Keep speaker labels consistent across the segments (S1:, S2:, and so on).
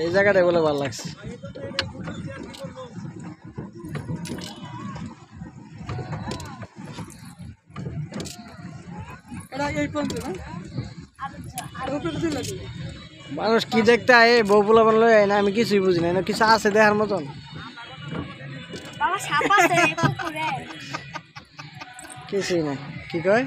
S1: এই জায়গাটা বলে ভালো লাগছে। মানুষ কি দেখতে আয় বউ পোলা বানলো না, আমি কিছুই বুঝি না। কিছু আছে দেখার মতন? কিছুই না। কি কয়?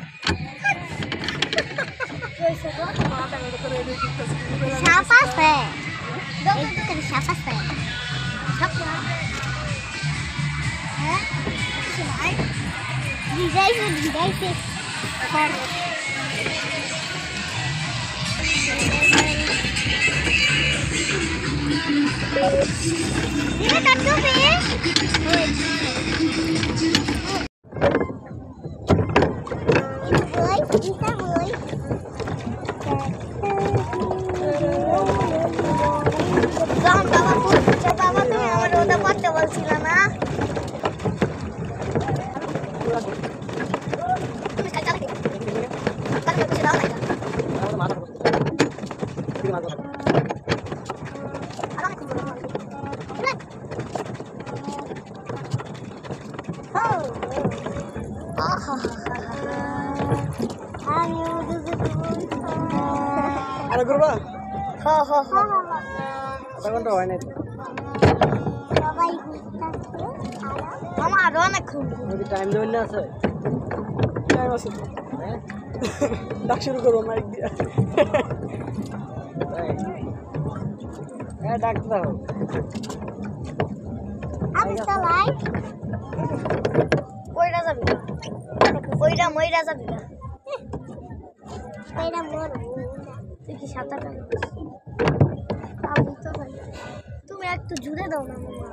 S1: আরে করবা? হ্যাঁ হ্যাঁ হ্যাঁ। আধা ঘন্টা হয় নাই। মামা আরো অনেকক্ষণ। টাইম দেবেন না? আছে টাইম আছে। হ্যাঁ ডাক শুরু করবো মাইক দিয়া। হ্যাঁ ডাক দাও। আমি চালাই। কইরা যাবি? কইরা মইরা যাবি না? কইরা মর। তুই কি সাঁতার পারিস? আমি তো পারি। তুমি একটু জুড়ে দাও না মামা।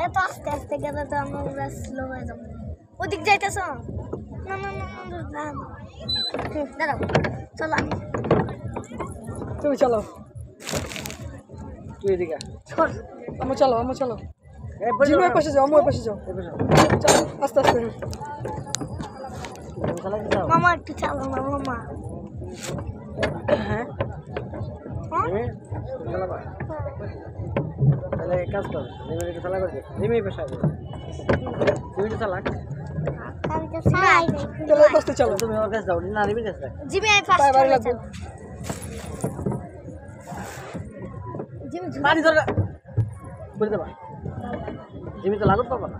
S1: এত আস্তে আস্তে গেলে তো আমরা স্লো হয়ে যাবো। ওদিক যাইতেছ? না না না না দাঁড়াও, চলো। তুমি চলো। তুই এদিকে আমার চলো, আমার চলো। জিমের পাশে যাও, আমার পাশে যাও। চলো আস্তে আস্তে। মামা একটু চালো না মামা। হ্যাঁ তাহলে এক কাজ কর, জিমের একটু চালা করবে। জিমেই পেশা তুমি তো চালাক। চলো তুমি ওর কাছে যাও না, রিমির কাছে জিমে ফার্স্ট চলো। জিমে পানি ধরে করে দেবা। জিমে তো লাগত পাবা না।